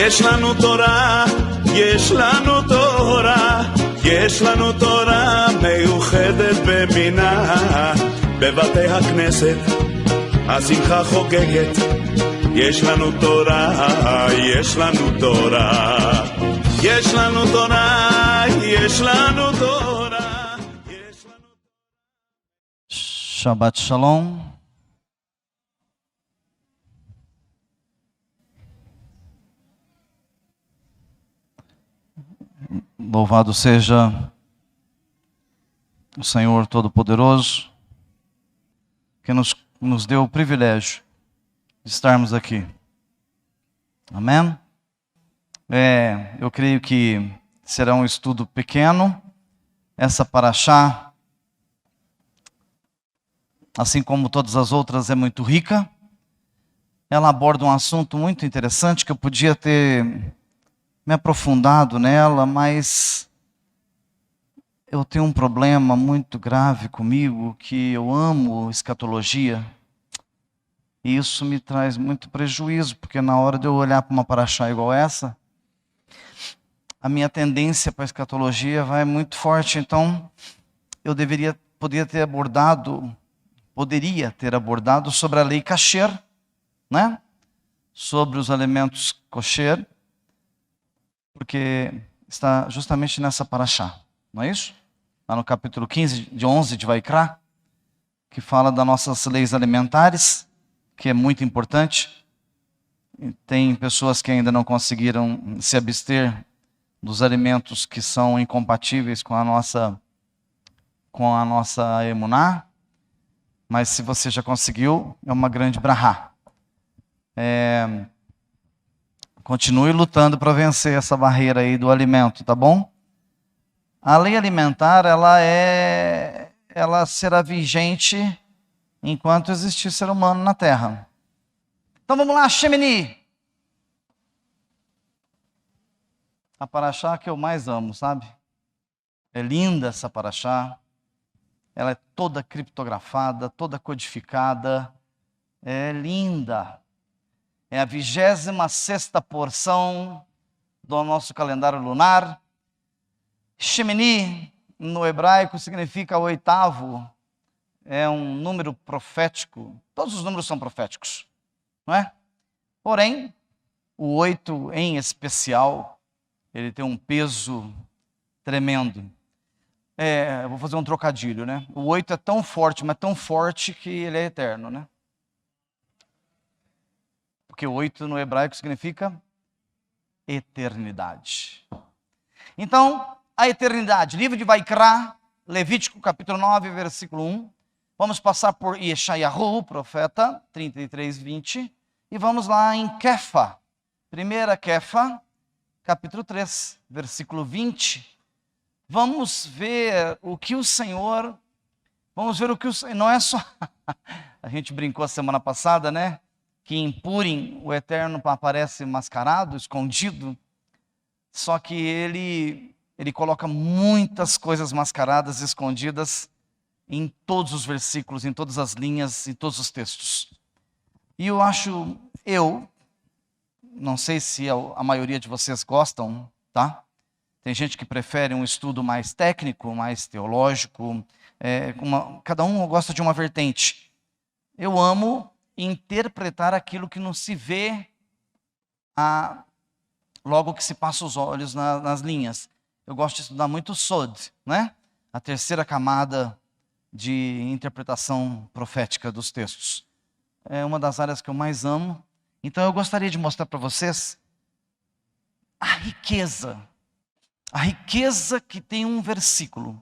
יש לנו תורה, יש לנו תורה, יש לנו תורה מיוחדת במינה. בבתי הכנסת השמחה חוגגת, יש לנו תורה, יש לנו תורה, יש לנו תורה, יש לנו תורה, יש לנו... Shabbat Shalom. Louvado seja o Senhor Todo-Poderoso, que nos deu o privilégio de estarmos aqui. Amém? Eu creio que será um estudo pequeno. Essa paraxá, assim como todas as outras, é muito rica. Ela aborda um assunto muito interessante que eu podia ter me aprofundado nela, mas eu tenho um problema muito grave comigo, que eu amo escatologia, e isso me traz muito prejuízo, porque na hora de eu olhar para uma paraxá igual essa, a minha tendência para a escatologia vai muito forte. Então eu poderia ter abordado sobre a lei kasher, né? Sobre os alimentos kosher, porque está justamente nessa paraxá, não é isso? Lá no capítulo 15, de 11 de Vaikra, que fala das nossas leis alimentares, que é muito importante. Tem pessoas que ainda não conseguiram se abster dos alimentos que são incompatíveis com a nossa emuná, mas se você já conseguiu, é uma grande brahá. Continue lutando para vencer essa barreira aí do alimento, tá bom? A lei alimentar, ela será vigente enquanto existir ser humano na Terra. Então vamos lá, Shemini. A paraxá que eu mais amo, sabe? É linda essa paraxá. Ela é toda criptografada, toda codificada. É linda. É a 26ª porção do nosso calendário lunar. Shemini, no hebraico, significa oitavo. É um número profético. Todos os números são proféticos, não é? Porém, o 8 em especial, ele tem um peso tremendo. Eu vou fazer um trocadilho, né? O 8 é tão forte, mas tão forte que ele é eterno, né? Porque 8 no hebraico significa eternidade. Então, a eternidade. Livro de Vaikra, Levítico, capítulo 9, versículo 1. Vamos passar por Yeshayahu, profeta, 33, 20. E vamos lá em Kefa. Primeira Kefa, capítulo 3, versículo 20. Vamos ver o que o Senhor... Não é só... A gente brincou a semana passada, né? Que em Purim o Eterno aparece mascarado, escondido. Só que ele coloca muitas coisas mascaradas, escondidas em todos os versículos, em todas as linhas, em todos os textos. E eu não sei se a maioria de vocês gostam, tá? Tem gente que prefere um estudo mais técnico, mais teológico, cada um gosta de uma vertente. Eu amo interpretar aquilo que não se vê logo que se passa os olhos nas linhas. Eu gosto de estudar muito Sod, né? A terceira camada de interpretação profética dos textos. É uma das áreas que eu mais amo. Então eu gostaria de mostrar para vocês a riqueza que tem um versículo.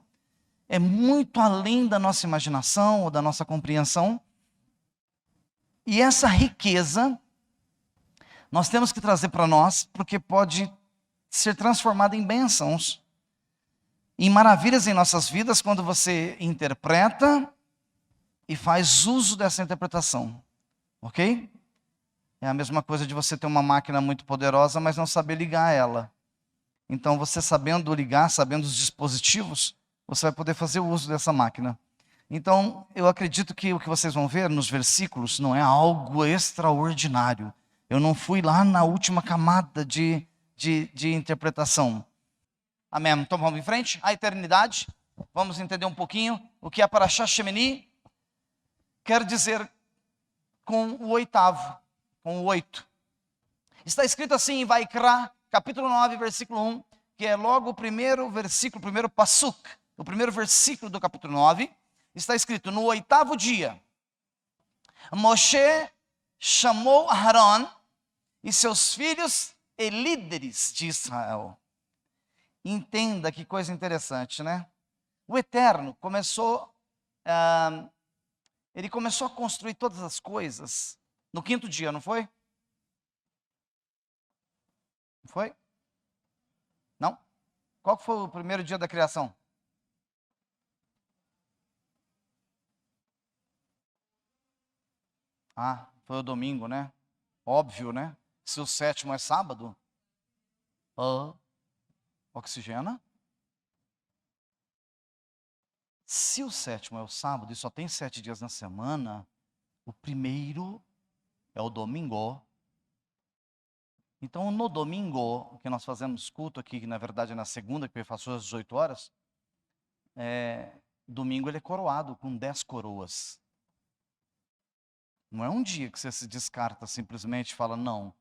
É muito além da nossa imaginação ou da nossa compreensão. E essa riqueza nós temos que trazer para nós, porque pode ser transformada em bênçãos, em maravilhas em nossas vidas, quando você interpreta e faz uso dessa interpretação. Ok? É a mesma coisa de você ter uma máquina muito poderosa, mas não saber ligar ela. Então você sabendo ligar, sabendo os dispositivos, você vai poder fazer o uso dessa máquina. Então, eu acredito que o que vocês vão ver nos versículos não é algo extraordinário. Eu não fui lá na última camada de interpretação. Amém. Então vamos em frente. A eternidade. Vamos entender um pouquinho o que a Parashá Shemini quer dizer com o oitavo, com o 8. Está escrito assim em Vaikra, capítulo 9, versículo 1, que é logo o primeiro versículo, o primeiro pasuk, o primeiro versículo do capítulo 9. Está escrito: no oitavo dia, Moshe chamou Aharon e seus filhos e líderes de Israel. Entenda que coisa interessante, né? O Eterno começou, ele começou a construir todas as coisas no quinto dia, não foi? Não foi? Não? Qual foi o primeiro dia da criação? Ah, foi o domingo, né? Óbvio, né? Se o sétimo é sábado, oxigena. Se o sétimo é o sábado e só tem 7 dias na semana, o primeiro é o domingo. Então, no domingo, que nós fazemos culto aqui, que na verdade é na segunda, que passou às 18 horas, domingo ele é coroado com 10 coroas. Não é um dia que você se descarta simplesmente e fala, não,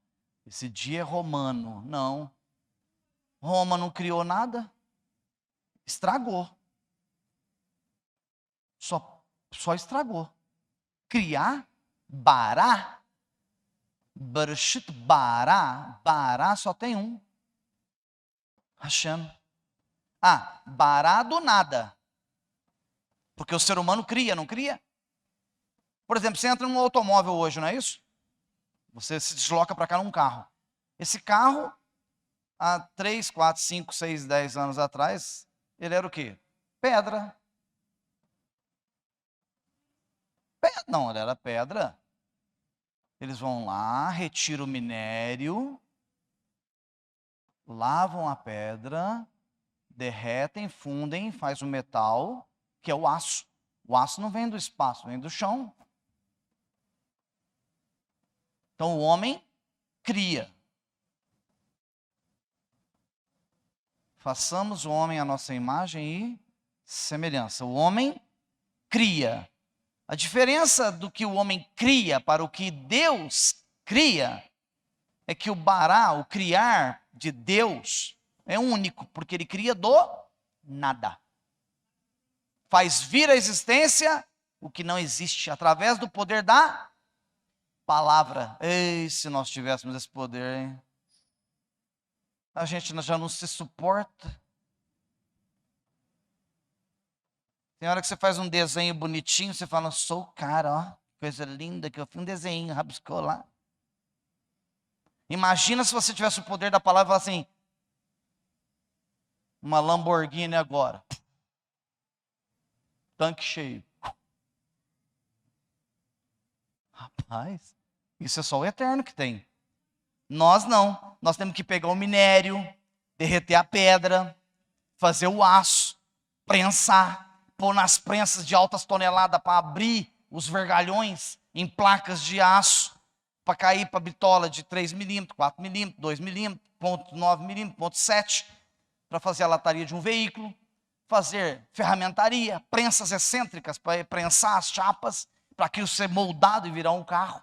esse dia é romano. Não. Roma não criou nada, estragou. Só estragou. Criar, bará, Bereshit bará, bará só tem um. Hashem. Bará do nada. Porque o ser humano cria, não cria? Por exemplo, você entra num automóvel hoje, não é isso? Você se desloca para cá num carro. Esse carro, há 3, 4, 5, 6, 10 anos atrás, ele era o quê? Pedra. Não, ele era pedra. Eles vão lá, retiram o minério, lavam a pedra, derretem, fundem, faz o metal, que é o aço. O aço não vem do espaço, vem do chão. Então o homem cria. Façamos o homem à nossa imagem e semelhança. O homem cria. A diferença do que o homem cria para o que Deus cria é que o bará, o criar de Deus, é único, porque ele cria do nada. Faz vir à existência o que não existe, através do poder da palavra. Ei, se nós tivéssemos esse poder, hein? A gente já não se suporta. Tem hora que você faz um desenho bonitinho, você fala, sou o cara, ó, coisa linda que eu fiz um desenho, rabiscou lá. Imagina se você tivesse o poder da palavra e falasse assim, uma Lamborghini agora. Tanque cheio. Rapaz, isso é só o Eterno que tem. Nós não. Nós temos que pegar o minério, derreter a pedra, fazer o aço, prensar, pôr nas prensas de altas toneladas para abrir os vergalhões em placas de aço, para cair para bitola de 3 milímetros, 4 milímetros, 2 milímetros, 0,9 milímetros, 0,7, para fazer a lataria de um veículo, fazer ferramentaria, prensas excêntricas para prensar as chapas, para aquilo ser moldado e virar um carro.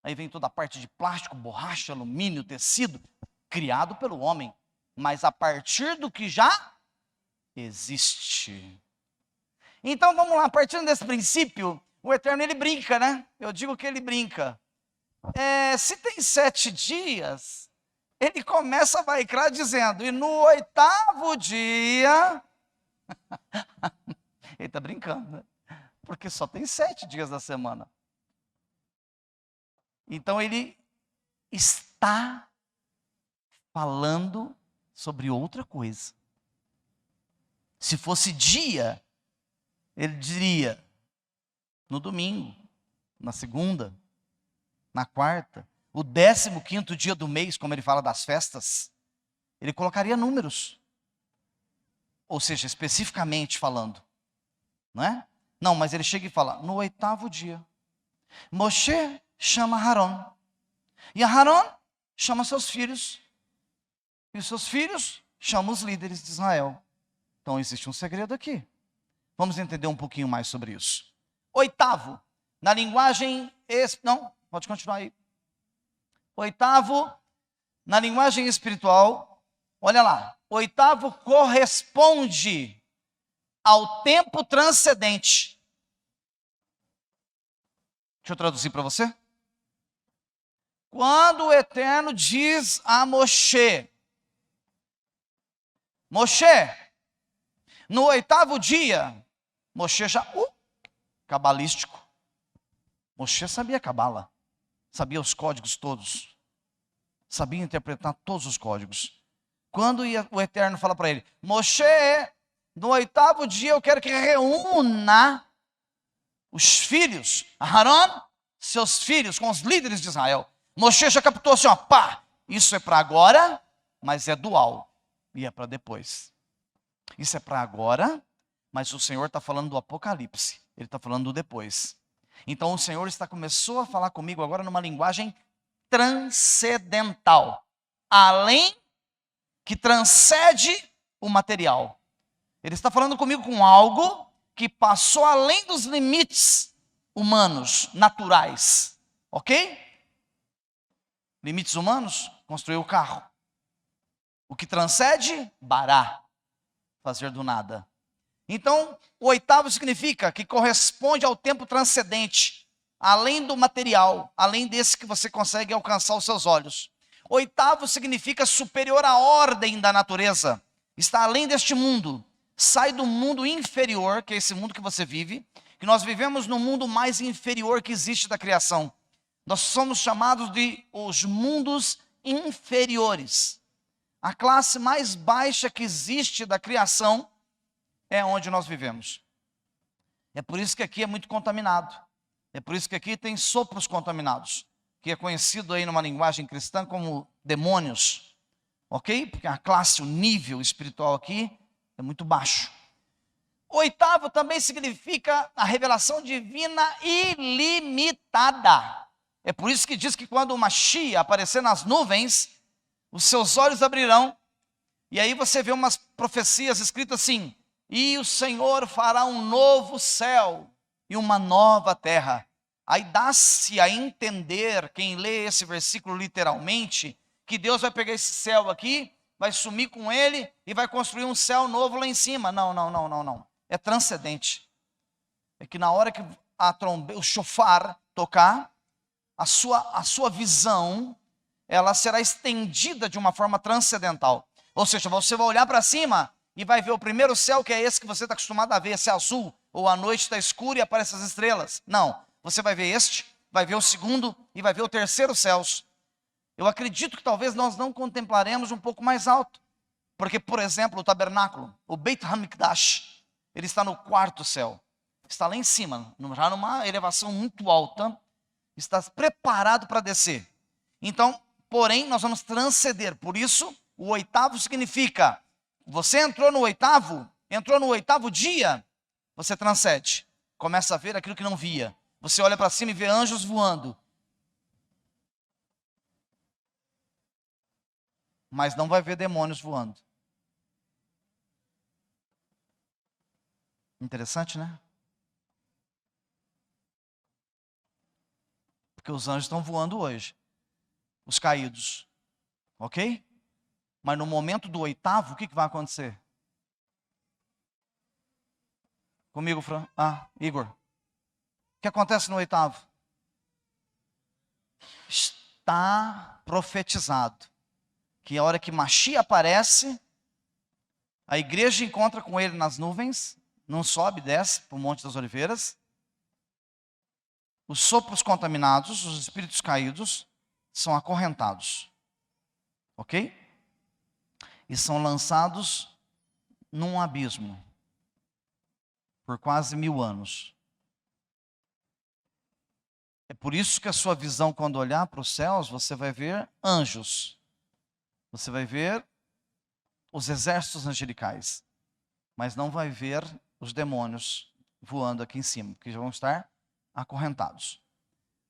Aí vem toda a parte de plástico, borracha, alumínio, tecido, criado pelo homem, mas a partir do que já existe. Então vamos lá, partindo desse princípio, o Eterno ele brinca, né? Eu digo que ele brinca. Se tem 7 dias, ele começa a Vaikra dizendo, e no 8º dia, ele está brincando, né? Porque só tem 7 dias da semana. Então ele está falando sobre outra coisa. Se fosse dia, ele diria no domingo, na segunda, na quarta, o 15º dia do mês, como ele fala das festas, ele colocaria números. Ou seja, especificamente falando, não é? Não, mas ele chega e fala, no 8º dia, Moshe chama Aharon. E Aharon chama seus filhos, e os seus filhos chamam os líderes de Israel. Então existe um segredo aqui. Vamos entender um pouquinho mais sobre isso. Oitavo, na linguagem... Não, pode continuar aí. Oitavo, na linguagem espiritual, olha lá. Oitavo corresponde ao tempo transcendente. Deixa eu traduzir para você. Quando o Eterno diz a Moshe, Moshe, no oitavo dia, Moshe já, cabalístico. Moshe sabia cabala, sabia os códigos todos, sabia interpretar todos os códigos. Quando o Eterno fala para ele, Moshe, no oitavo dia eu quero que reúna os filhos, Aharon, seus filhos, com os líderes de Israel. Moshe já captou assim, pá, isso é para agora, mas é dual, e é para depois. Isso é para agora, mas o Senhor está falando do Apocalipse, Ele está falando do depois. Então o Senhor começou a falar comigo agora numa linguagem transcendental, além que transcende o material. Ele está falando comigo com algo que passou além dos limites humanos, naturais. Ok? Limites humanos, construir o carro. O que transcende, bará, fazer do nada. Então, o oitavo significa que corresponde ao tempo transcendente, além do material, além desse que você consegue alcançar os seus olhos. Oitavo significa superior à ordem da natureza, está além deste mundo, sai do mundo inferior, que é esse mundo que você vive, que nós vivemos no mundo mais inferior que existe da criação. Nós somos chamados de os mundos inferiores. A classe mais baixa que existe da criação é onde nós vivemos. É por isso que aqui é muito contaminado. É por isso que aqui tem sopros contaminados, que é conhecido aí numa linguagem cristã como demônios. Ok? Porque a classe, o nível espiritual aqui é muito baixo. Oitavo também significa a revelação divina ilimitada. É por isso que diz que quando o Mashiach aparecer nas nuvens, os seus olhos abrirão. E aí você vê umas profecias escritas assim, e o Senhor fará um novo céu e uma nova terra. Aí dá-se a entender, quem lê esse versículo literalmente, que Deus vai pegar esse céu aqui, vai sumir com ele e vai construir um céu novo lá em cima. Não. É transcendente. É que na hora que o shofar tocar, a sua visão, ela será estendida de uma forma transcendental. Ou seja, você vai olhar para cima e vai ver o primeiro céu, que é esse que você está acostumado a ver, esse azul, ou a noite está escura e aparecem as estrelas. Não, você vai ver este, vai ver o segundo e vai ver o terceiro céus. Eu acredito que talvez nós não contemplaremos um pouco mais alto. Porque, por exemplo, o tabernáculo, o Beit HaMikdash, ele está no quarto céu. Está lá em cima, já numa elevação muito alta. Está preparado para descer. Então, porém, nós vamos transcender. Por isso, o oitavo significa, você entrou no oitavo dia, você transcende. Começa a ver aquilo que não via. Você olha para cima e vê anjos voando. Mas não vai ver demônios voando. Interessante, né? Porque os anjos estão voando hoje. Os caídos. Ok? Mas no momento do oitavo, o que vai acontecer? Comigo, Fran? Igor. O que acontece no oitavo? Está profetizado que a hora que Mashiach aparece, a igreja encontra com ele nas nuvens, não sobe, desce para o Monte das Oliveiras. Os sopros contaminados, os espíritos caídos, são acorrentados. Ok? E são lançados num abismo. Por quase 1000 anos. É por isso que a sua visão, quando olhar para os céus, você vai ver anjos. Você vai ver os exércitos angelicais. Mas não vai ver os demônios voando aqui em cima, porque já vão estar acorrentados.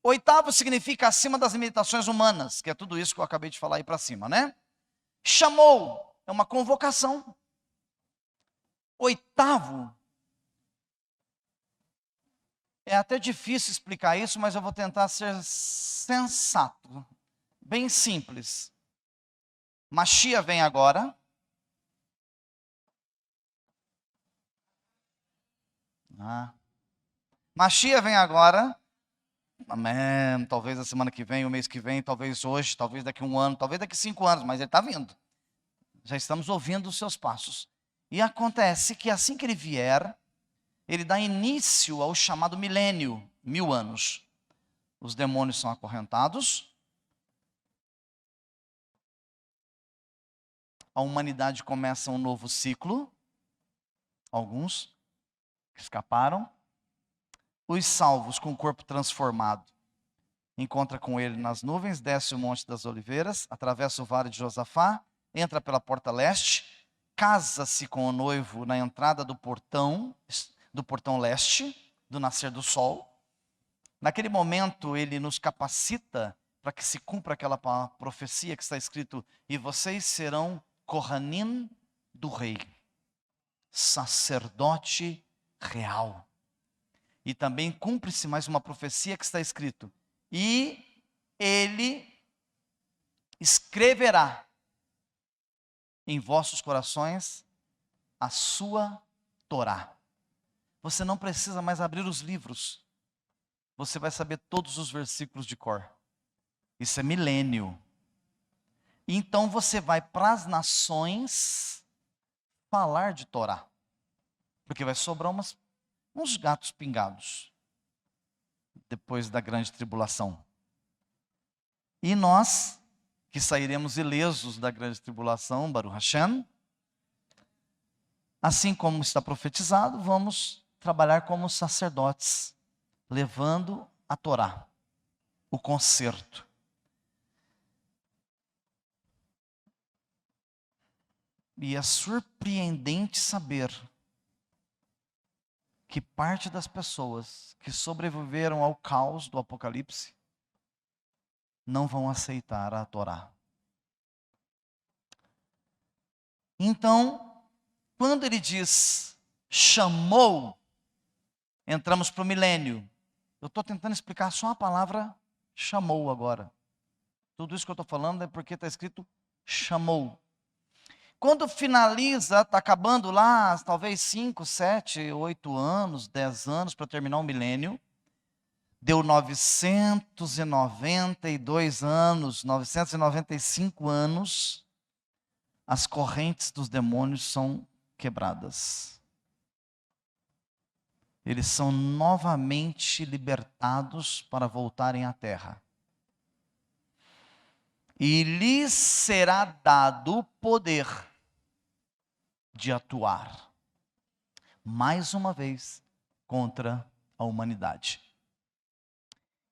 Oitavo significa acima das limitações humanas, que é tudo isso que eu acabei de falar aí para cima, né? Chamou é uma convocação. Oitavo, é até difícil explicar isso, mas eu vou tentar ser sensato, bem simples. Mashiach vem agora. Mashiach vem agora. Amém. Talvez a semana que vem, o mês que vem, talvez hoje, talvez daqui a 1 ano, talvez daqui a 5 anos, mas ele está vindo. Já estamos ouvindo os seus passos. E acontece que assim que ele vier, ele dá início ao chamado milênio, 1000 anos. Os demônios são acorrentados. A humanidade começa um novo ciclo. Alguns escaparam. Os salvos com o corpo transformado encontra com ele nas nuvens, desce o Monte das Oliveiras, atravessa o Vale de Josafá, entra pela porta leste, casa-se com o noivo na entrada do portão leste, do nascer do sol. Naquele momento ele nos capacita para que se cumpra aquela profecia que está escrito: e vocês serão Kohanim do rei, sacerdote real. E também cumpre-se mais uma profecia que está escrito: e ele escreverá em vossos corações a sua Torá. Você não precisa mais abrir os livros. Você vai saber todos os versículos de cor. Isso é milênio. Então você vai para as nações falar de Torá. Porque vai sobrar uns gatos pingados depois da grande tribulação. E nós, que sairemos ilesos da grande tribulação, Baruch Hashem, assim como está profetizado, vamos trabalhar como sacerdotes, levando a Torá, o concerto. E é surpreendente saber que parte das pessoas que sobreviveram ao caos do Apocalipse não vão aceitar a Torá. Então, quando ele diz chamou, entramos para o milênio. Eu estou tentando explicar só a palavra chamou agora. Tudo isso que eu estou falando é porque está escrito chamou. Quando finaliza, está acabando lá, talvez 5, 7, 8 anos, 10 anos para terminar o milênio. Deu 992 anos, 995 anos, as correntes dos demônios são quebradas. Eles são novamente libertados para voltarem à terra. E lhes será dado o poder de atuar, mais uma vez, contra a humanidade.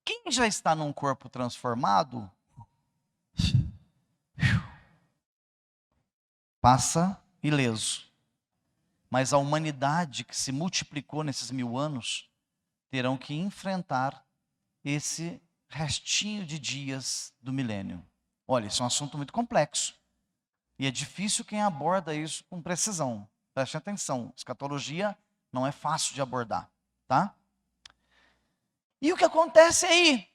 Quem já está num corpo transformado, passa ileso. Mas a humanidade que se multiplicou nesses 1000 anos, terão que enfrentar esse restinho de dias do milênio. Olha, isso é um assunto muito complexo. E é difícil quem aborda isso com precisão. Preste atenção, escatologia não é fácil de abordar, tá? E o que acontece aí?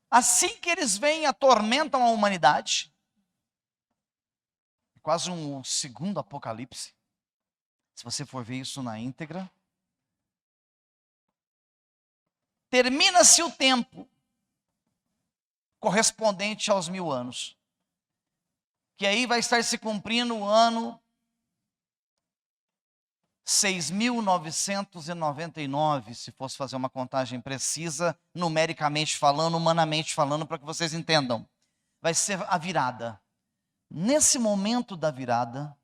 Assim que eles vêm e atormentam a humanidade, quase um segundo apocalipse, se você for ver isso na íntegra, termina-se o tempo correspondente aos 1000 anos. Que aí vai estar se cumprindo o ano 6.999, se fosse fazer uma contagem precisa, numericamente falando, humanamente falando, para que vocês entendam. Vai ser a virada. Nesse momento da virada,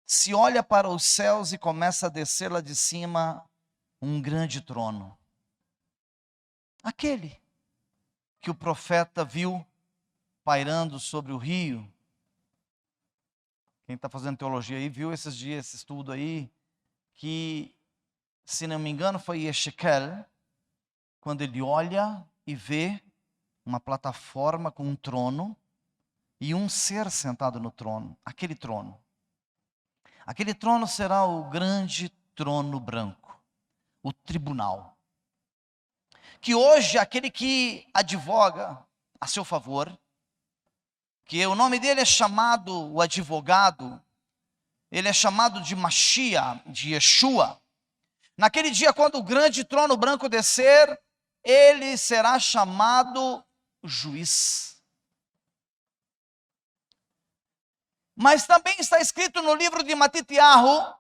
se olha para os céus e começa a descer lá de cima um grande trono. Aquele que o profeta viu pairando sobre o rio. Quem está fazendo teologia aí viu esses dias, esse estudo aí, que, se não me engano, foi Ezequiel, quando ele olha e vê uma plataforma com um trono e um ser sentado no trono. Aquele trono será o grande trono branco, o tribunal. Que hoje aquele que advoga a seu favor, que o nome dele é chamado o advogado, ele é chamado de Mashiach, de Yeshua. Naquele dia, quando o grande trono branco descer, ele será chamado juiz. Mas também está escrito no livro de Matitiahu,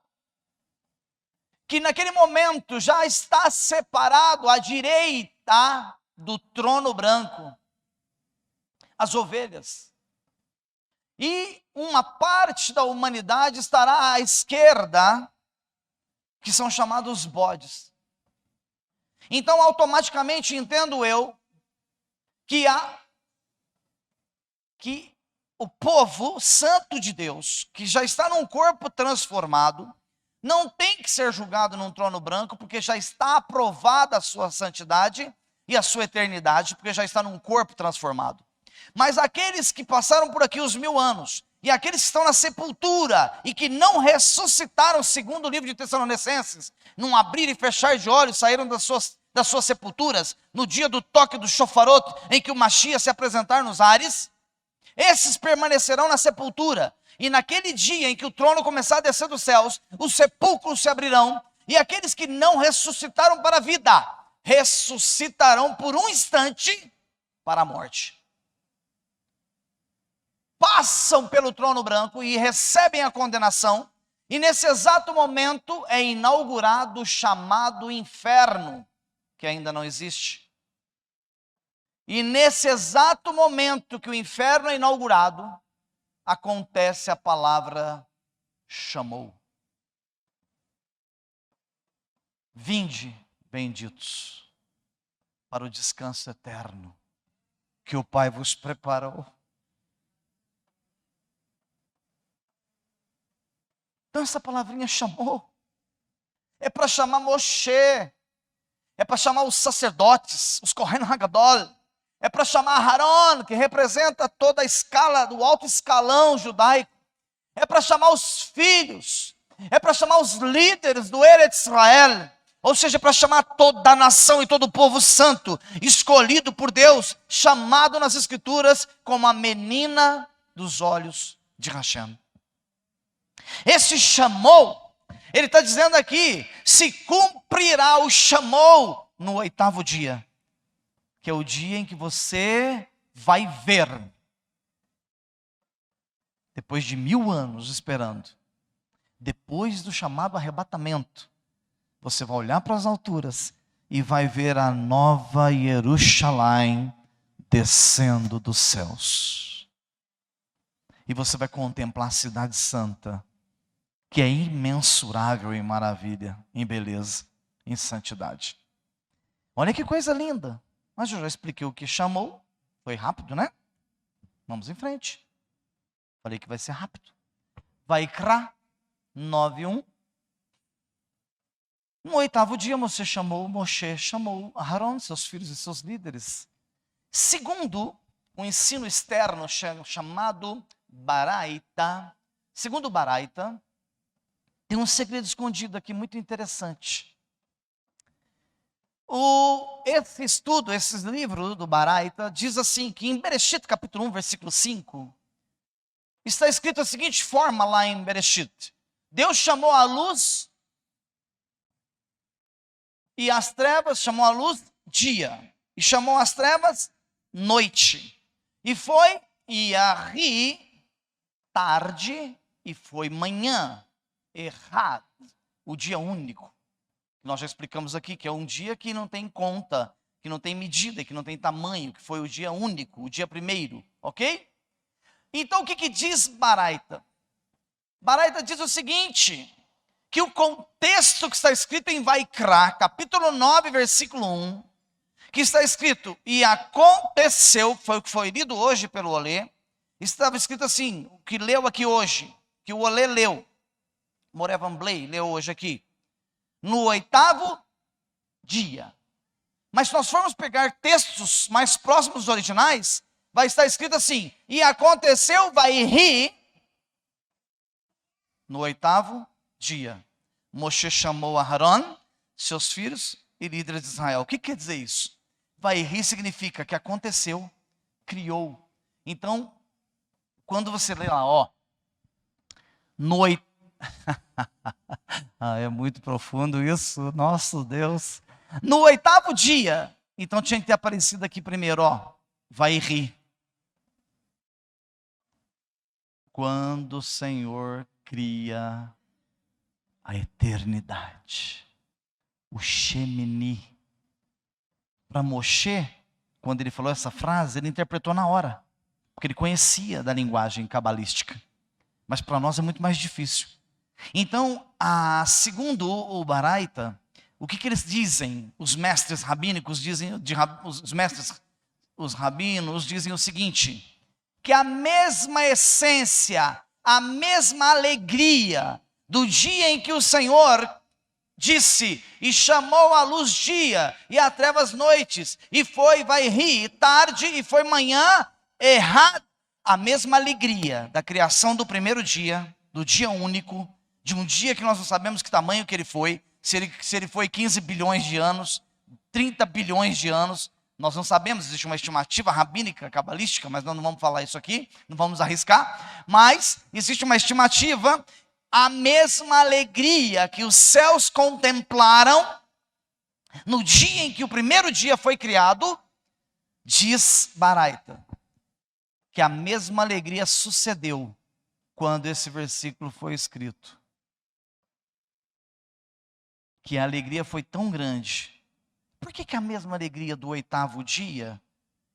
que naquele momento já está separado à direita do trono branco as ovelhas. E uma parte da humanidade estará à esquerda, que são chamados bodes. Então, automaticamente, entendo eu, que o povo santo de Deus, que já está num corpo transformado, não tem que ser julgado num trono branco, porque já está aprovada a sua santidade e a sua eternidade, porque já está num corpo transformado. Mas aqueles que passaram por aqui os 1000 anos, e aqueles que estão na sepultura, e que não ressuscitaram, segundo o livro de Tessalonicenses, num abrir e fechar de olhos, saíram das suas sepulturas, no dia do toque do shofarot, em que o Mashiach se apresentar nos ares, esses permanecerão na sepultura. E naquele dia em que o trono começar a descer dos céus, os sepulcros se abrirão, e aqueles que não ressuscitaram para a vida, ressuscitarão por um instante para a morte. Passam pelo trono branco e recebem a condenação, e nesse exato momento é inaugurado o chamado inferno, que ainda não existe. E nesse exato momento que o inferno é inaugurado, acontece a palavra chamou. Vinde, benditos, para o descanso eterno que o Pai vos preparou. Então essa palavrinha chamou, é para chamar Moshe, é para chamar os sacerdotes, os Kohen Hagadol, é para chamar Haron, que representa toda a escala do alto escalão judaico, é para chamar os filhos, é para chamar os líderes do Eretz Israel, ou seja, para chamar toda a nação e todo o povo santo, escolhido por Deus, chamado nas Escrituras como a menina dos olhos de Hashem. Esse chamou, ele está dizendo aqui, se cumprirá o chamou no 8º dia, que é o dia em que você vai ver, depois de 1000 anos esperando, depois do chamado arrebatamento, você vai olhar para as alturas e vai ver a nova Jerusalém descendo dos céus. E você vai contemplar a cidade santa, que é imensurável em maravilha, em beleza, em santidade. Olha que coisa linda. Mas eu já expliquei o que chamou. Foi rápido, né? Vamos em frente. Falei que vai ser rápido. Vaikra 9:1. No 8º dia, Moshe chamou Aharon, seus filhos e seus líderes. Segundo o ensino externo chamado Baraita, segundo Baraita, tem um segredo escondido aqui muito interessante. Esse estudo, esse livro do Baraita, diz assim, que em Bereshit, capítulo 1, versículo 5, está escrito da seguinte forma lá em Bereshit: Deus chamou a luz e as trevas, chamou a luz dia, e chamou as trevas noite. E foi Yahri tarde, e foi manhã, errado, o dia único. Nós já explicamos aqui que é um dia que não tem conta, que não tem medida, que não tem tamanho, que foi o dia único, o dia primeiro, ok? Então o que diz Baraita? Baraita diz o seguinte, que o contexto que está escrito em Vaikra, capítulo 9, versículo 1, que está escrito, e aconteceu, foi o que foi lido hoje pelo Olê, estava escrito assim, o que leu aqui hoje, que o Olê leu, Morevan Blay leu hoje aqui, no 8º dia. Mas se nós formos pegar textos mais próximos dos originais, vai estar escrito assim: e aconteceu, vai rir, no 8º dia. Moshe chamou a Aharon, seus filhos e líderes de Israel. O que quer dizer isso? Vai rir significa que aconteceu, criou. Então, quando você lê lá, ó, é muito profundo isso, nosso Deus. No 8º dia, então tinha que ter aparecido aqui primeiro, ó, vai rir. Quando o Senhor cria a eternidade, o Shemini. Para Moshe, quando ele falou essa frase, ele interpretou na hora, porque ele conhecia da linguagem cabalística. Mas para nós é muito mais difícil. Então, segundo o Baraita, o que eles dizem? Os mestres rabínicos dizem, os rabinos dizem o seguinte: que a mesma essência, a mesma alegria do dia em que o Senhor disse, e chamou a luz dia, e a trevas noites, e foi, vai rir, tarde, e foi manhã, errado. A mesma alegria da criação do primeiro dia, do dia único, de um dia que nós não sabemos que tamanho que ele foi, se ele foi 15 bilhões de anos, 30 bilhões de anos, nós não sabemos, existe uma estimativa rabínica, cabalística, mas nós não vamos falar isso aqui, não vamos arriscar, mas existe uma estimativa, a mesma alegria que os céus contemplaram no dia em que o primeiro dia foi criado, diz Baraita, que a mesma alegria sucedeu quando esse versículo foi escrito. Que a alegria foi tão grande. Por que a mesma alegria do 8º dia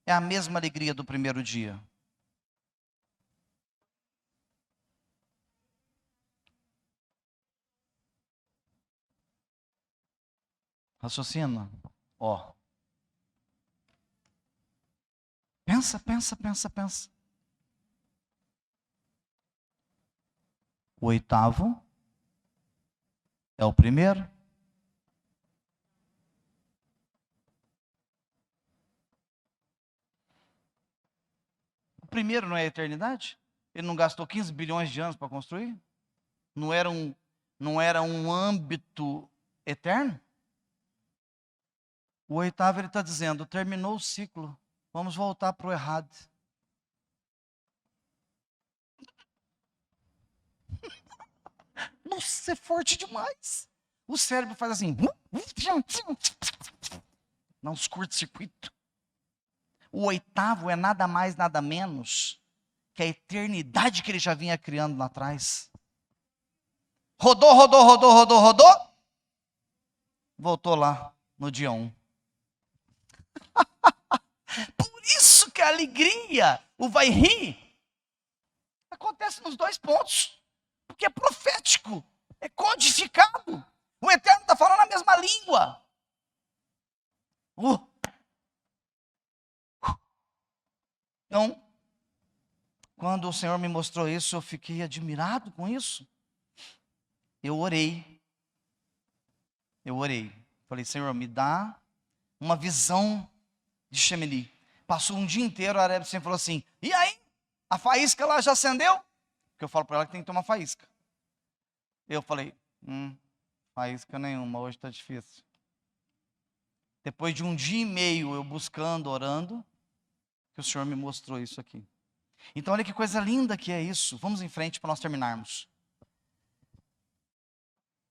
é a mesma alegria do primeiro dia? Raciocina. Ó. Pensa. O 8º é o primeiro. O primeiro não é a eternidade? Ele não gastou 15 bilhões de anos para construir? Não era um âmbito eterno? O 8º ele está dizendo, terminou o ciclo, vamos voltar para o errado. Nossa, é forte demais. O cérebro faz assim, não, uns curto-circuito. O 8º é nada mais, nada menos que a eternidade que ele já vinha criando lá atrás. Rodou. Voltou lá no dia 1. Por isso que a alegria, o vai rir, acontece nos dois pontos. Porque é profético, é codificado. O Eterno está falando a mesma língua. Então, quando o Senhor me mostrou isso, eu fiquei admirado com isso. Eu orei. Falei, Senhor, me dá uma visão de Shemini. Passou um dia inteiro, a Arebe sempre falou assim, e aí? A faísca lá já acendeu? Porque eu falo para ela que tem que tomar faísca. Eu falei, faísca nenhuma, hoje está difícil. Depois de um dia e meio eu buscando, orando, que o Senhor me mostrou isso aqui. Então olha que coisa linda que é isso. Vamos em frente para nós terminarmos.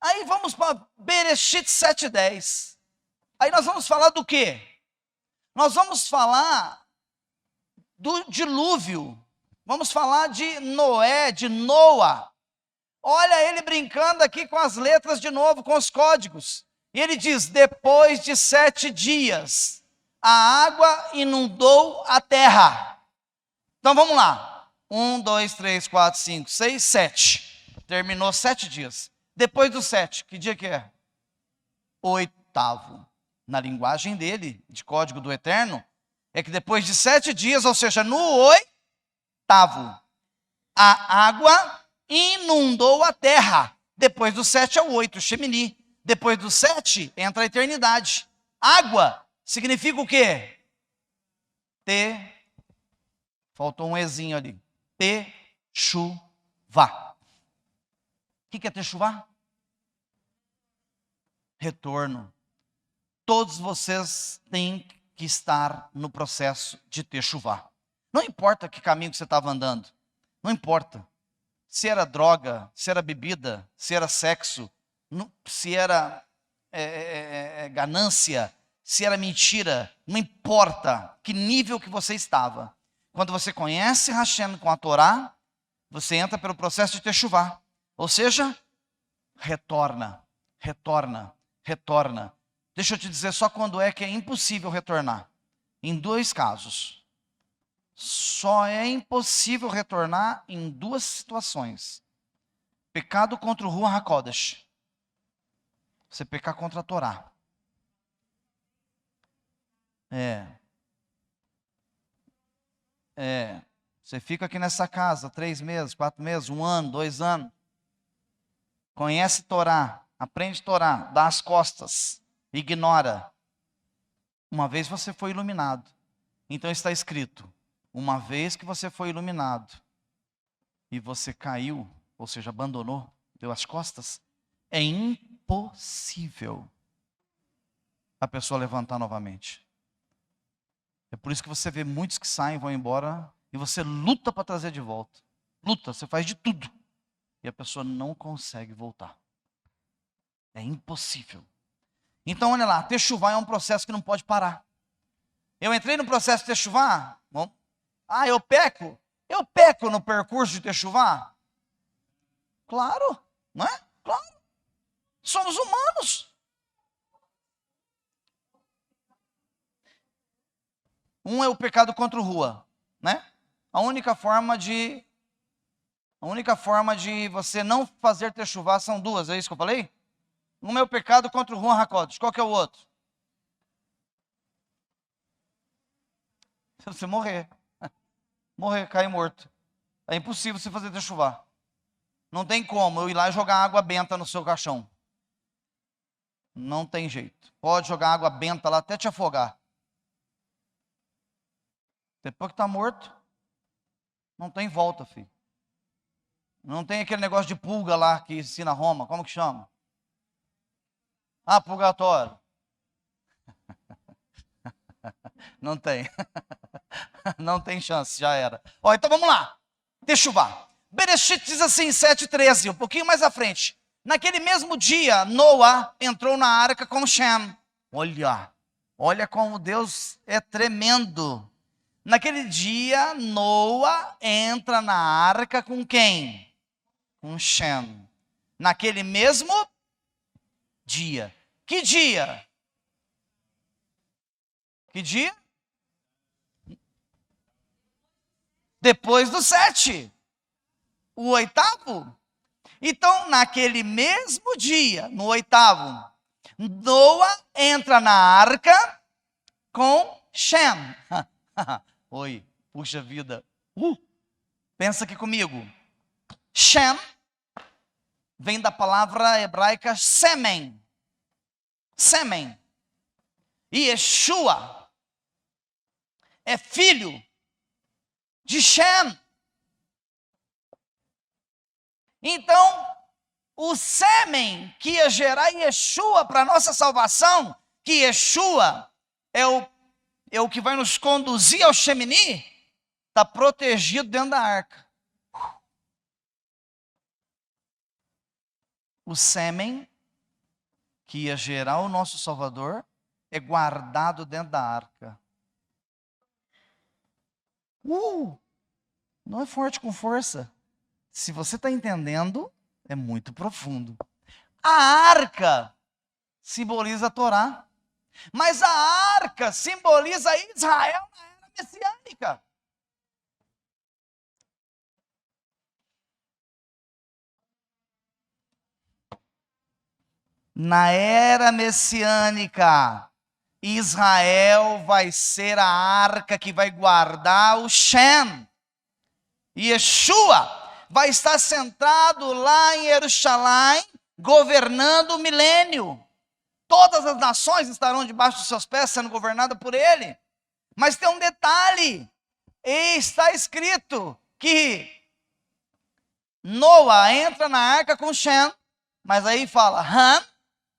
Aí vamos para Bereshit 7:10. Aí nós vamos falar do quê? Nós vamos falar do dilúvio. Vamos falar de Noé, de Noa. Olha ele brincando aqui com as letras de novo, com os códigos. E ele diz, depois de 7 dias, a água inundou a terra. Então vamos lá. 1, 2, 3, 4, 5, 6, 7. Terminou 7 dias. Depois do 7, que dia que é? 8º. Na linguagem dele, de código do Eterno, é que depois de 7 dias, ou seja, no 8º, a água inundou a terra. Depois do 7 ao 8, Shemini. Depois do 7, entra a eternidade. Água significa o quê? Faltou um ezinho ali. Teshuvá. O que é teshuvá? Retorno. Todos vocês têm que estar no processo de teshuvá. Não importa que caminho que você estava andando. Não importa. Se era droga, se era bebida, se era sexo, se era ganância, se era mentira. Não importa que nível que você estava. Quando você conhece Hashem com a Torá, você entra pelo processo de teshuvá. Ou seja, retorna. Deixa eu te dizer só quando é que é impossível retornar. Em 2 casos. Só é impossível retornar em 2 situações. Pecado contra o Ruach HaKodesh. Você pecar contra a Torá. Você fica aqui nessa casa 3 meses, 4 meses, 1 ano, 2 anos. Conhece Torá, aprende Torá, dá as costas, ignora. Uma vez você foi iluminado. Então está escrito, uma vez que você foi iluminado e você caiu, ou seja, abandonou, deu as costas, é impossível a pessoa levantar novamente. É por isso que você vê muitos que saem, vão embora, e você luta para trazer de volta. Luta, você faz de tudo. E a pessoa não consegue voltar. É impossível. Então, olha lá, teshuvá é um processo que não pode parar. Eu entrei no processo de teshuvá. Eu peco? Eu peco no percurso de teshuvá? Claro, não é? Claro. Somos humanos. Um é o pecado contra o Rua, né? A única forma de você não fazer teshuvá são 2, é isso que eu falei? Um é o pecado contra o Ruach HaKodesh. Qual que é o outro? Se você morrer, cair morto. É impossível você fazer teshuvá. Não tem como eu ir lá e jogar água benta no seu caixão. Não tem jeito. Pode jogar água benta lá até te afogar. Depois que está morto, não tem volta, filho. Não tem aquele negócio de pulga lá que ensina Roma. Como que chama? Purgatório. Não tem. Não tem chance, já era. Então vamos lá. Teshuvá. Bereshit diz assim, 7:13, um pouquinho mais à frente. Naquele mesmo dia, Noá entrou na arca com Shem. Olha como Deus é tremendo. Naquele dia, Noá entra na arca com quem? Com Shem. Naquele mesmo dia. Que dia? Que dia? Depois do 7. O 8º. Então, naquele mesmo dia, no 8º, Noá entra na arca com Shem. Oi, puxa vida. Pensa aqui comigo. Shem vem da palavra hebraica semen. Semen. E Yeshua é filho de Shem. Então, o sêmen que ia gerar Yeshua para a nossa salvação, que Yeshua é o que vai nos conduzir ao Shemini, está protegido dentro da arca. O sêmen que ia gerar o nosso Salvador é guardado dentro da arca. Não é forte com força. Se você está entendendo, é muito profundo. A arca simboliza a Torá. Mas a arca simboliza Israel na era messiânica. Na era messiânica, Israel vai ser a arca que vai guardar o Shem. E Yeshua vai estar sentado lá em Jerusalém, governando o milênio. Todas as nações estarão debaixo dos seus pés, sendo governadas por ele. Mas tem um detalhe, e está escrito que Noa entra na arca com Shem, mas aí fala Ham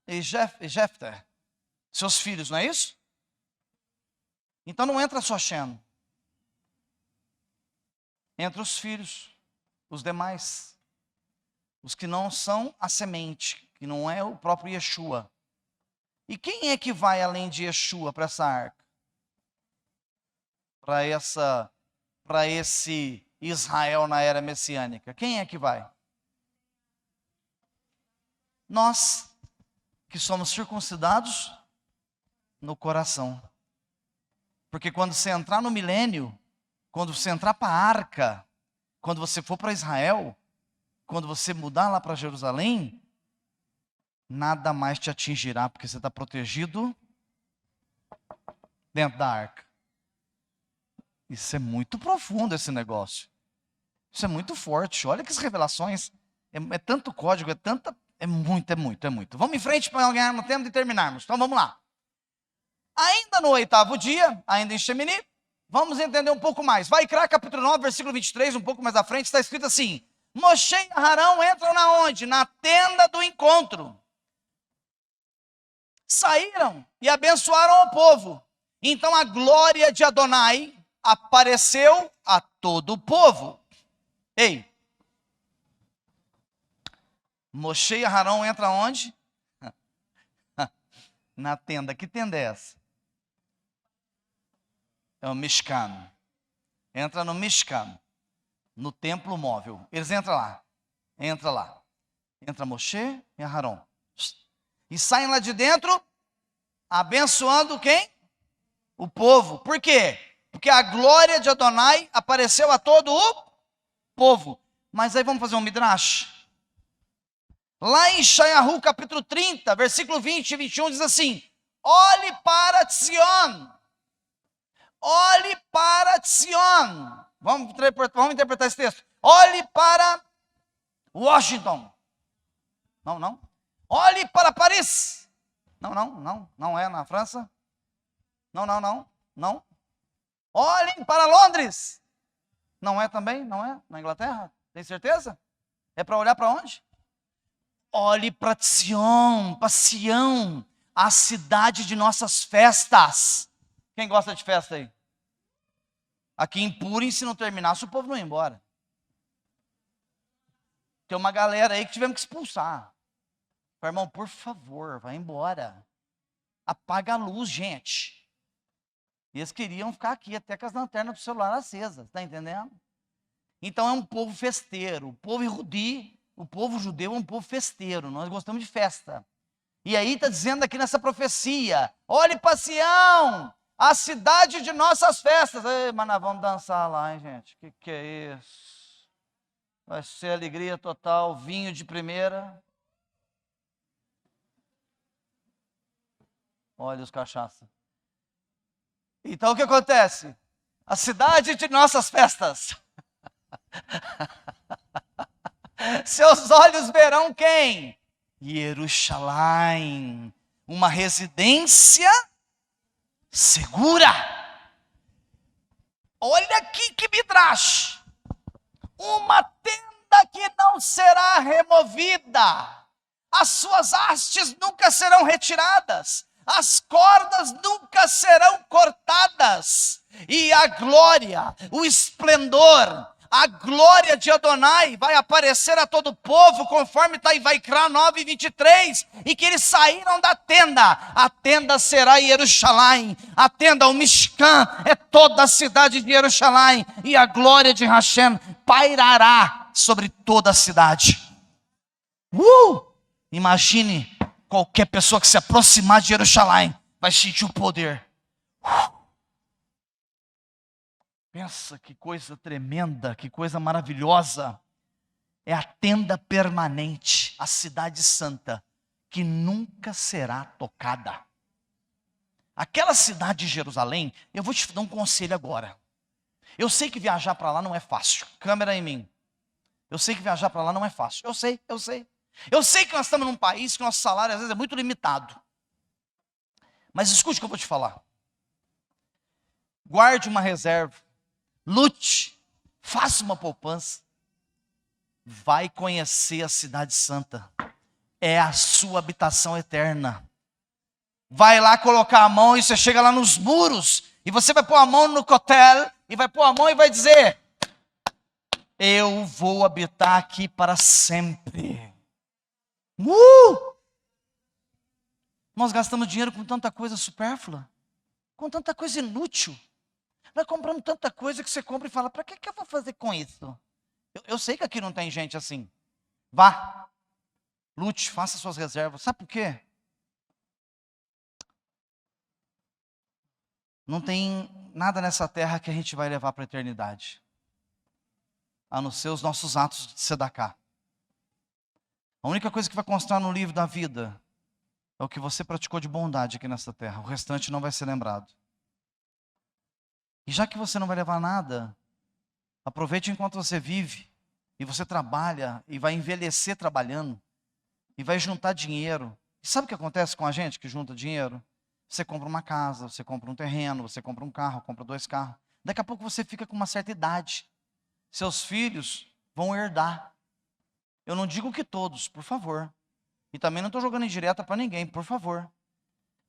e Jefter, seus filhos, não é isso? Então não entra só Shem, entra os filhos, os demais, os que não são a semente, que não é o próprio Yeshua. E quem é que vai além de Yeshua para essa arca? Para esse Israel na era messiânica? Quem é que vai? Nós, que somos circuncidados no coração. Porque quando você entrar no milênio, quando você entrar para a arca, quando você for para Israel, quando você mudar lá para Jerusalém, nada mais te atingirá, porque você está protegido dentro da arca. Isso é muito profundo, esse negócio. Isso é muito forte. Olha que as revelações, é tanto código, é muito. Vamos em frente para ganharmos tempo de terminarmos. Então vamos lá. Ainda no 8º dia, ainda em Shemini, vamos entender um pouco mais. Vaikra, capítulo 9, versículo 23, um pouco mais à frente, está escrito assim: Moshe e Arão entram na onde? Na tenda do encontro. Saíram e abençoaram o povo. Então a glória de Adonai apareceu a todo o povo. Ei, Moshe e Arão entram onde? Na tenda. Que tenda é essa? É o Mishkan. Entra no Mishkan, no templo móvel. Eles entram lá. Entra Moshe e Arão. E saem lá de dentro, abençoando quem? O povo. Por quê? Porque a glória de Adonai apareceu a todo o povo. Mas aí vamos fazer um midrash. Lá em Yeshayahu, capítulo 30, versículo 20 e 21, diz assim: olhe para Tzion. Olhe para Tzion. Vamos interpretar esse texto. Olhe para Washington. Não. Olhe para Paris. Não é na França. Não. Olhem para Londres. Não é também? Não é? Na Inglaterra? Tem certeza? É para olhar para onde? Olhe para Sião, a cidade de nossas festas. Quem gosta de festa aí? Aqui em Purim, se não terminasse, o povo não ia embora. Tem uma galera aí que tivemos que expulsar. Falei, irmão, por favor, vai embora. Apaga a luz, gente. E eles queriam ficar aqui até com as lanternas do celular acesas, está entendendo? Então é um povo festeiro. O povo judeu é um povo festeiro. Nós gostamos de festa. E aí está dizendo aqui nessa profecia: olhe para Sião, a cidade de nossas festas. Ei, mas nós vamos dançar lá, hein, gente? Que é isso? Vai ser alegria total, vinho de primeira. Olha os cachaça. Então o que acontece? A cidade de nossas festas. Seus olhos verão quem? Jerusalém, uma residência segura. Olha aqui que midrash. Uma tenda que não será removida. As suas hastes nunca serão retiradas. As cordas nunca serão cortadas. E a glória, o esplendor, a glória de Adonai vai aparecer a todo o povo, conforme está em Vaikra 9, 23, e que eles saíram da tenda. A tenda será Jerusalém, a tenda, o Mishkan, é toda a cidade de Jerusalém, e a glória de Hashem pairará sobre toda a cidade. Imagine qualquer pessoa que se aproximar de Jerusalém, vai sentir o poder. Pensa que coisa tremenda, que coisa maravilhosa. É a tenda permanente, a cidade santa, que nunca será tocada. Aquela cidade de Jerusalém, eu vou te dar um conselho agora. Eu sei que viajar para lá não é fácil. Câmera em mim. Eu sei que viajar para lá não é fácil. Eu sei. Eu sei que nós estamos num país que nosso salário às vezes é muito limitado. Mas escute o que eu vou te falar. Guarde uma reserva. Lute. Faça uma poupança. Vai conhecer a cidade santa. É a sua habitação eterna. Vai lá colocar a mão e você chega lá nos muros. E você vai pôr a mão no cotel. E vai pôr a mão e vai dizer: eu vou habitar aqui para sempre. Nós gastamos dinheiro com tanta coisa supérflua. Com tanta coisa inútil. Nós compramos tanta coisa que você compra e fala: para que eu vou fazer com isso? Eu sei que aqui não tem gente assim. Vá. Lute, faça suas reservas. Sabe por quê? Não tem nada nessa terra que a gente vai levar para a eternidade, a não ser os nossos atos de sedacá. A única coisa que vai constar no livro da vida é o que você praticou de bondade aqui nessa terra. O restante não vai ser lembrado. E já que você não vai levar nada, aproveite enquanto você vive, e você trabalha, e vai envelhecer trabalhando, e vai juntar dinheiro. E sabe o que acontece com a gente que junta dinheiro? Você compra uma casa, você compra um terreno, você compra um carro, compra 2 carros. Daqui a pouco você fica com uma certa idade. Seus filhos vão herdar. Eu não digo que todos, por favor. E também não estou jogando indireta para ninguém, por favor.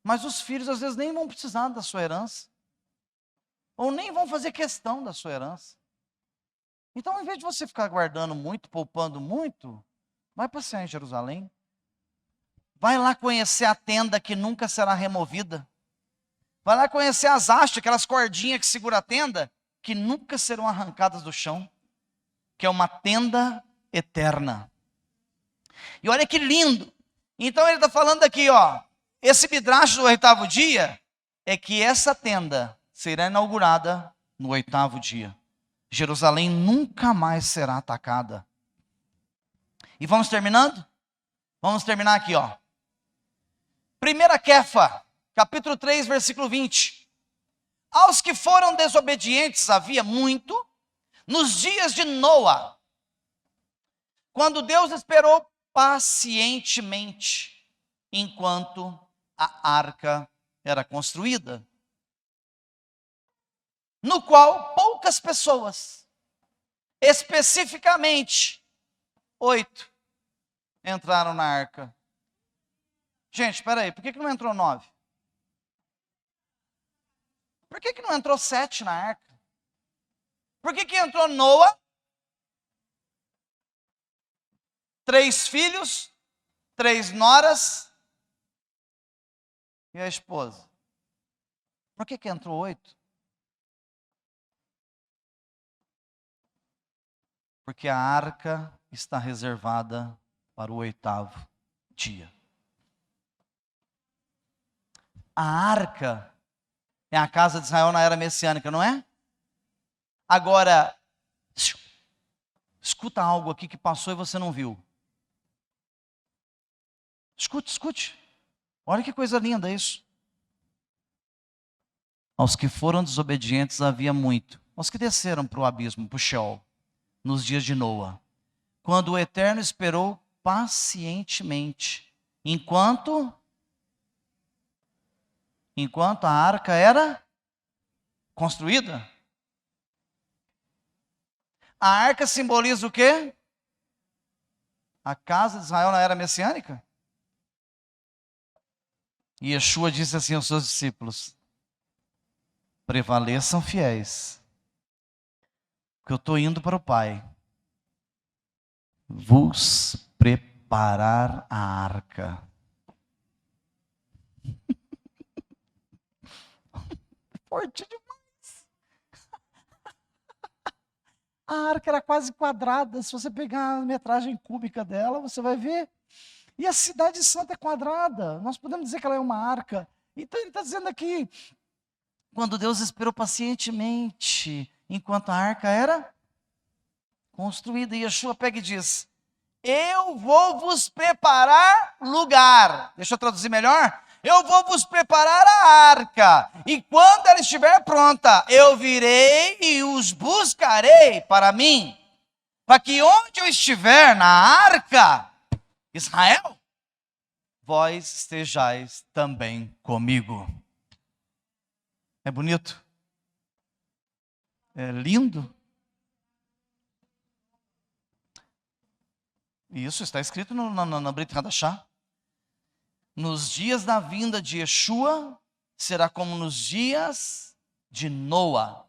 Mas os filhos às vezes nem vão precisar da sua herança. Ou nem vão fazer questão da sua herança. Então, ao invés de você ficar guardando muito, poupando muito, vai passear em Jerusalém. Vai lá conhecer a tenda que nunca será removida. Vai lá conhecer as hastes, aquelas cordinhas que seguram a tenda, que nunca serão arrancadas do chão. Que é uma tenda eterna. E olha que lindo. Então ele está falando aqui, ó. Esse midrash do 8º dia é que essa tenda será inaugurada no 8º dia. Jerusalém nunca mais será atacada. E vamos terminando? Vamos terminar aqui, ó. 1 Quefa, capítulo 3, versículo 20. Aos que foram desobedientes havia muito, nos dias de Noa, quando Deus esperou pacientemente, enquanto a arca era construída, no qual poucas pessoas, especificamente 8, entraram na arca. Gente, espera aí, por que não entrou 9? Por que não entrou 7 na arca? Por que entrou Noa, 3 filhos, 3 noras e a esposa? Por que entrou 8? Porque a arca está reservada para o 8º dia. A arca é a casa de Israel na era messiânica, não é? Agora, escuta algo aqui que passou e você não viu. Escute. Olha que coisa linda isso. Aos que foram desobedientes havia muito. Aos que desceram para o abismo, para o Sheol, nos dias de Noa, quando o Eterno esperou pacientemente, enquanto a arca era construída. A arca simboliza o quê? A casa de Israel na era messiânica. E Yeshua disse assim aos seus discípulos: prevaleçam fiéis, porque eu estou indo para o Pai vos preparar a arca. Forte demais. A arca era quase quadrada. Se você pegar a metragem cúbica dela, você vai ver. E a cidade santa é quadrada. Nós podemos dizer que ela é uma arca. Então ele está dizendo aqui, quando Deus esperou pacientemente, enquanto a arca era construída, e Yeshua pega e diz: eu vou vos preparar lugar. Deixa eu traduzir melhor. Eu vou vos preparar a arca, e quando ela estiver pronta, eu virei e os buscarei para mim, para que onde eu estiver na arca, Israel, vós estejais também comigo. É bonito? É lindo? Isso está escrito na Brit Hadashah. Nos dias da vinda de Yeshua, será como nos dias de Noa.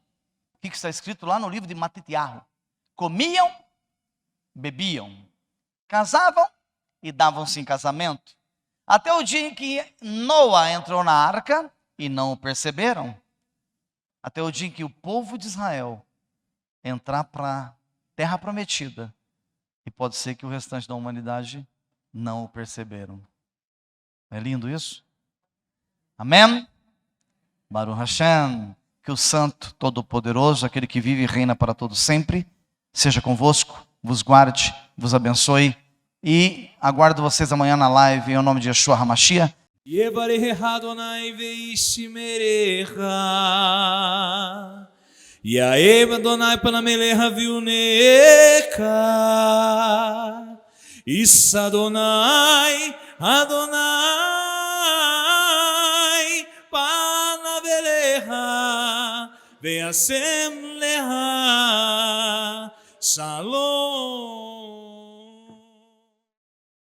O que está escrito lá no livro de Matitiahu? Comiam, bebiam, casavam e davam-se em casamento. Até o dia em que Noa entrou na arca e não o perceberam. Até o dia em que o povo de Israel entrar para a terra prometida. E pode ser que o restante da humanidade não o perceberam. É lindo isso? Amém? Baruch Hashem. Que o Santo Todo-Poderoso, aquele que vive e reina para todo sempre, seja convosco, vos guarde, vos abençoe. E aguardo vocês amanhã na live, em nome de Yeshua HaMashiach. Yevarecha Adonai veishimerecha, Yaev Adonai panamelecha viunecha, Issa Adonai, Adonai panavelecha, veasem lecha, Shalom.